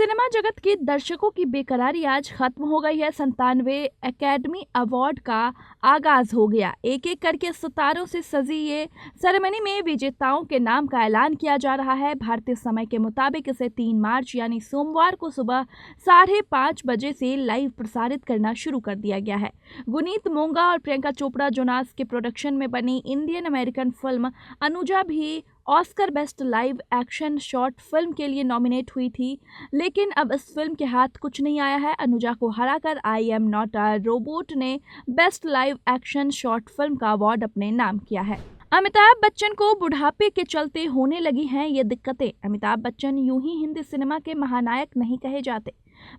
Cinema जगत के दर्शकों की बेकरारी आज खत्म हो गई है। 97वें एकेडमी अवार्ड का आगाज हो गया। एक एक करके सितारों से सजी ये सेरेमनी में विजेताओं के नाम का ऐलान किया जा रहा है। भारतीय समय के मुताबिक इसे 3 मार्च यानी सोमवार को सुबह 5:30 बजे से लाइव प्रसारित करना शुरू कर दिया गया है। गुनीत मोंगा और प्रियंका चोपड़ा जोनास के प्रोडक्शन में बनी इंडियन अमेरिकन फिल्म अनुजा भी Oscar best live action short film के लिए नॉमिनेट हुई थी, लेकिन अब इस फिल्म के हाथ कुछ नहीं आया है। अनुजा को हराकर I am not a robot ने best live action short film का अवार्ड अपने नाम किया है। अमिताभ बच्चन को बुढ़ापे के चलते होने लगी हैं ये दिक्कतें। अमिताभ बच्चन यूं ही हिंदी सिनेमा के महानायक नहीं कहे जाते।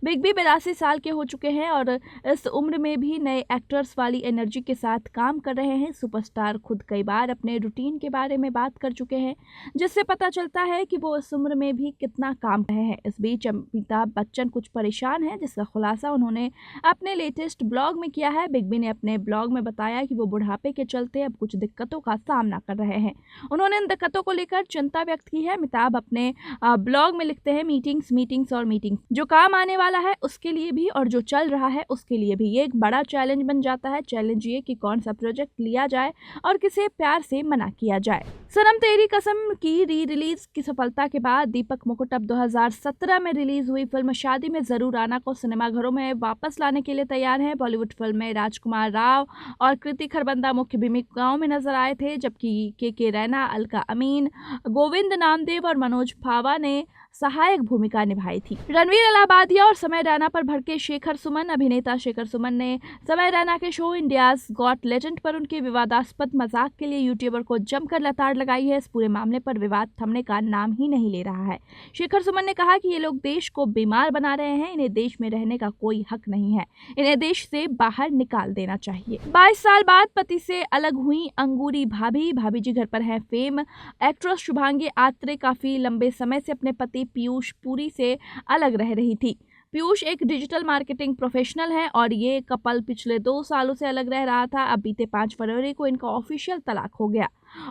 बिग बी 82 साल के हो चुके हैं और इस उम्र में भी नए एक्टर्स वाली एनर्जी के साथ काम कर रहे हैं। सुपरस्टार खुद कई बार अपने रूटीन के बारे में बात कर चुके हैं, जिससे पता चलता है कि वो इस उम्र में भी कितना काम कर रहे हैं। इस बीच अमिताभ बच्चन कुछ परेशान हैं, जिसका खुलासा उन्होंने अपने लेटेस्ट ब्लॉग में किया है। बिग बी ने अपने ब्लॉग में बताया कि वो बुढ़ापे के चलते अब कुछ दिक्कतों का सामना कर रहे हैं। उन्होंने इन दिक्कतों को लेकर चिंता व्यक्त की है। अमिताभ अपने ब्लॉग में लिखते हैं, मीटिंग्स और मीटिंग्स, जो काम आने वाला है उसके लिए भी और जो चल रहा है उसके लिए भी ये एक बड़ा चैलेंज बन जाता है। चैलेंज ये कि कौन सा प्रोजेक्ट लिया जाए और किसे प्यार से मना किया जाए। सनम तेरी कसम की री रिलीज की सफलता के बाद दीपक मुकुट अब 2017 में रिलीज हुई फिल्म शादी में जरूर आना को सिनेमाघरों में वापस लाने के लिए तैयार है। बॉलीवुड फिल्म में राजकुमार राव और कृति खरबंदा मुख्य भूमिकाओं में नजर आए थे, जबकि के रैना, अलका अमीन, गोविंद नामदेव और मनोज फावा ने सहायक भूमिका निभाई थी। रणवीर इलाहाबादिया और समय रैना पर भड़के शेखर सुमन। अभिनेता शेखर सुमन ने समय रैना के शो इंडियाज गॉट लेजेंड पर उनके विवादास्पद मजाक के लिए यूट्यूबर को जमकर लताड़ लगाई है। इस पूरे मामले पर विवाद थमने का नाम ही नहीं ले रहा है। शेखर सुमन ने कहा कि ये लोग देश को बीमार बना रहे हैं, इन्हें देश में रहने का कोई हक नहीं है, इन्हें देश से बाहर निकाल देना चाहिए। 22 साल बाद पति से अलग हुई अंगूरी भाभी जी घर पर है फेम। एक्ट्रेस शुभांगी आत्रे काफी लंबे समय से अपने पति पीयूष पुरी से अलग रह रही थी। पीयूष एक डिजिटल मार्केटिंग प्रोफेशनल है और ये कपल पिछले 2 सालों से अलग रह रहा था। अब बीते 5 फरवरी को इनका ऑफिशियल तलाक हो गया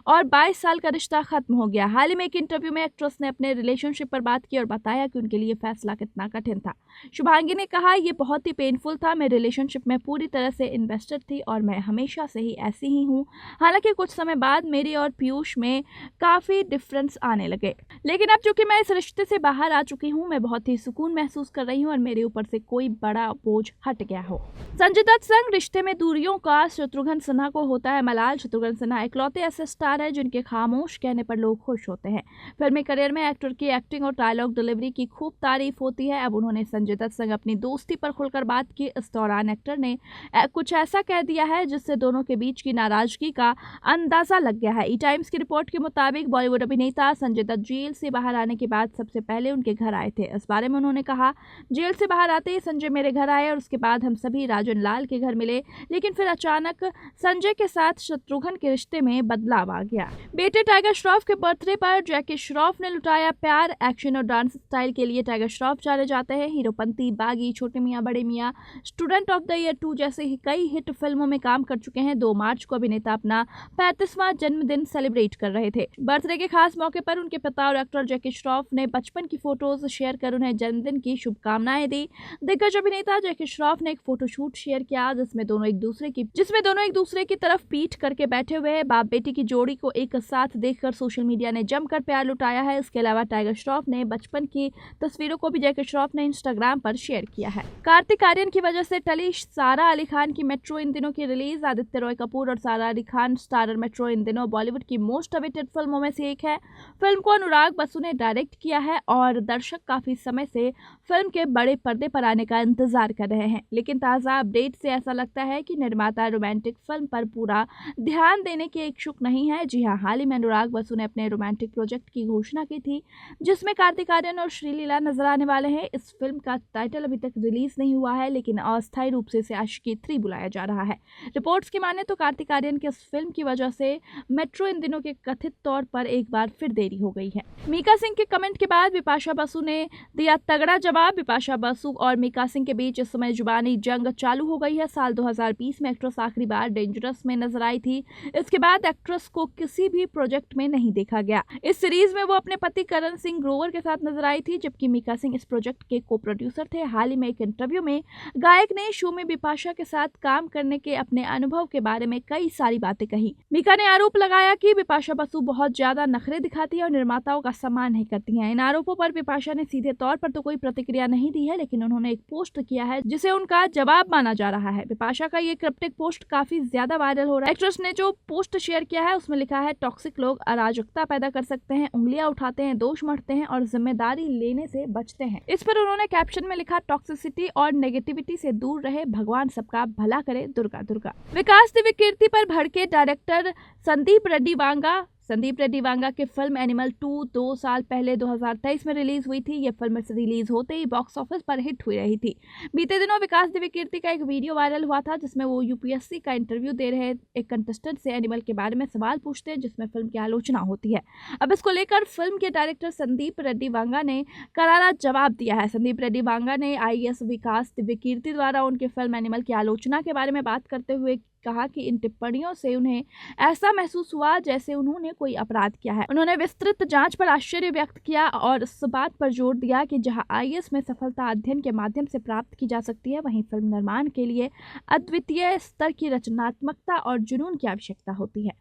और 22 साल का रिश्ता खत्म हो गया। हाल ही में एक इंटरव्यू में एक्ट्रेस ने अपने रिलेशनशिप पर बात की और बताया कि उनके लिए फैसला कितना कठिन था। शुभांगी ने कहा, ये बहुत ही पेनफुल था। मैं रिलेशनशिप में पूरी तरह से इन्वेस्टेड थी और मैं हमेशा से ही ऐसी ही हूँ। हालांकि कुछ समय बाद मेरी और पीयूष में काफ़ी डिफरेंस आने लगे, लेकिन अब चूंकि मैं इस रिश्ते से बाहर आ चुकी हूँ, मैं बहुत ही सुकून महसूस कर रही हूँ और मेरे ऊपर से कोई बड़ा बोझ हट गया हो। संजय दत्त संग रिश्ते में दूरियों का शत्रुघ्न सिन्हा को होता है मलाल। शत्रुघ्न सिन्हा इकलौते ऐसे स्टार है जिनके खामोश कहने पर लोग खुश होते हैं। फिल्मी करियर में एक्टर की एक्टिंग और डायलॉग डिलीवरी की खूब तारीफ होती है। अब उन्होंने संजय दत्त संग अपनी दोस्ती पर खुलकर बात की। इस दौरान एक्टर ने कुछ ऐसा कह दिया है जिससे दोनों के बीच की नाराजगी का अंदाजा लग गया है। ई टाइम्स की रिपोर्ट के मुताबिक बॉलीवुड अभिनेता संजय दत्त जेल से बाहर आने के बाद सबसे पहले उनके घर आए थे। इस बारे में उन्होंने कहा, जेल से बाहर आते ही संजय मेरे घर आए और उसके बाद हम सभी राजन लाल के घर मिले, लेकिन फिर अचानक संजय के साथ शत्रुघ्न के रिश्ते में बदलाव आ गया। बेटे टाइगर श्रॉफ के बर्थडे पर जैकी श्रॉफ ने लुटाया प्यार। एक्शन और डांस स्टाइल के लिए टाइगर श्रॉफ जाने जाते हैं। हीरोपंती, बागी, छोटे मियां, बड़े मियां, स्टूडेंट ऑफ द ईयर 2 जैसे ही कई हिट फिल्मों में काम कर चुके हैं। 2 मार्च को अभिनेता अपना 35वां जन्मदिन सेलिब्रेट कर रहे थे। बर्थडे के खास मौके पर उनके पिता और एक्टर जैकी श्रॉफ ने बचपन की फोटोज शेयर कर उन्हें जन्मदिन की शुभकामनाएं दी। दिग्गज अभिनेता जैकी श्रॉफ ने एक फोटोशूट शेयर किया जिसमें दोनों एक दूसरे की तरफ पीठ करके बैठे हुए बाप बेटी की जोड़ी को एक साथ देखकर सोशल मीडिया ने जमकर प्यार लुटाया है। इसके अलावा टाइगर श्रॉफ ने बचपन की तस्वीरों को भी जैकी श्रॉफ ने इंस्टाग्राम पर शेयर किया है। कार्तिक आर्यन की वजह से टली सारा अली खान की मेट्रो इन दिनों की रिलीज। आदित्य रॉय कपूर और सारा अली खान स्टारर मेट्रो इन दिनों बॉलीवुड की मोस्ट अवेटेड फिल्मों में से एक है। फिल्म को अनुराग बसु ने डायरेक्ट किया है और दर्शक काफी समय से फिल्म के बड़े पर्दे पर आने का इंतजार कर रहे हैं, लेकिन ताज़ा अपडेट से ऐसा लगता है कि निर्माता रोमांटिक फिल्म पर पूरा ध्यान देने के इच्छुक नहीं है। जी हाँ, हाल ही में अनुराग बसु ने अपने रोमांटिक प्रोजेक्ट की घोषणा की थी जिसमें कार्तिक आर्यन और श्रीलीला नजर आने वाले हैं। इस फिल्म का टाइटल अभी तक रिलीज नहीं हुआ है, लेकिन अस्थायी रूप से इसे आशिकी 3 बुलाया जा रहा है। रिपोर्ट्स की माने तो कार्तिक आर्यन की इस फिल्म की वजह से मेट्रो इन दिनों के कथित तौर पर एक बार फिर देरी हो गई है। मीका सिंह के कमेंट के बाद बिपाशा बसु ने दिया तगड़ा जवाब। बिपाशा बसु और मीका सिंह के बीच इस समय जुबानी जंग चालू हो गई है। साल 2020 में एक्ट्रेस आखिरी बार डेंजरस में नजर आई थी। इसके बाद एक्ट्रेस फोक्स को किसी भी प्रोजेक्ट में नहीं देखा गया। इस सीरीज में वो अपने पति करण सिंह ग्रोवर के साथ नजर आई थी, जबकि मीका सिंह इस प्रोजेक्ट के को प्रोड्यूसर थे। हाल ही में एक इंटरव्यू में गायक ने शो में बिपाशा के साथ काम करने के अपने अनुभव के बारे में कई सारी बातें कही। मीका ने आरोप लगाया कि बिपाशा बसु बहुत ज्यादा नखरे दिखाती है और निर्माताओं का सम्मान नहीं करती हैं। इन आरोपों पर बिपाशा ने सीधे तौर पर तो कोई प्रतिक्रिया नहीं दी है, लेकिन उन्होंने एक पोस्ट किया है जिसे उनका जवाब माना जा रहा है। बिपाशा का ये क्रिप्टिक पोस्ट काफी ज्यादा वायरल हो रहा है। एक्ट्रेस ने जो पोस्ट शेयर किया है उसमें लिखा है, टॉक्सिक लोग अराजकता पैदा कर सकते हैं, उंगलियां उठाते हैं, दोष मढ़ते हैं और जिम्मेदारी लेने से बचते हैं। इस पर उन्होंने कैप्शन में लिखा, टॉक्सिसिटी और नेगेटिविटी से दूर रहे, भगवान सबका भला करे, दुर्गा दुर्गा। विकास दिव्य कीर्ति पर भड़के डायरेक्टर संदीप रेड्डी वांगा की फिल्म एनिमल 2 2 साल पहले 2023 में रिलीज हुई थी। ये फिल्म रिलीज होते ही बॉक्स ऑफिस पर हिट हुई रही थी। बीते दिनों विकास दिव्य कीर्ति का एक वीडियो वायरल हुआ था, जिसमें वो यूपीएससी का इंटरव्यू दे रहे एक कंटेस्टेंट से एनिमल के बारे में सवाल पूछते हैं, जिसमें फिल्म की आलोचना होती है। अब इसको लेकर फिल्म के डायरेक्टर संदीप रेड्डी वांगा ने करारा जवाब दिया है। संदीप रेड्डी वांगा ने आईएएस विकास दिव्य कीर्ति द्वारा उनकी फिल्म एनिमल की आलोचना के बारे में बात करते हुए कहा कि इन टिप्पणियों से उन्हें ऐसा महसूस हुआ जैसे उन्होंने कोई अपराध किया है। उन्होंने विस्तृत जांच पर आश्चर्य व्यक्त किया और इस बात पर जोर दिया कि जहां आईएएस में सफलता अध्ययन के माध्यम से प्राप्त की जा सकती है, वहीं फिल्म निर्माण के लिए अद्वितीय स्तर की रचनात्मकता और जुनून की आवश्यकता होती है।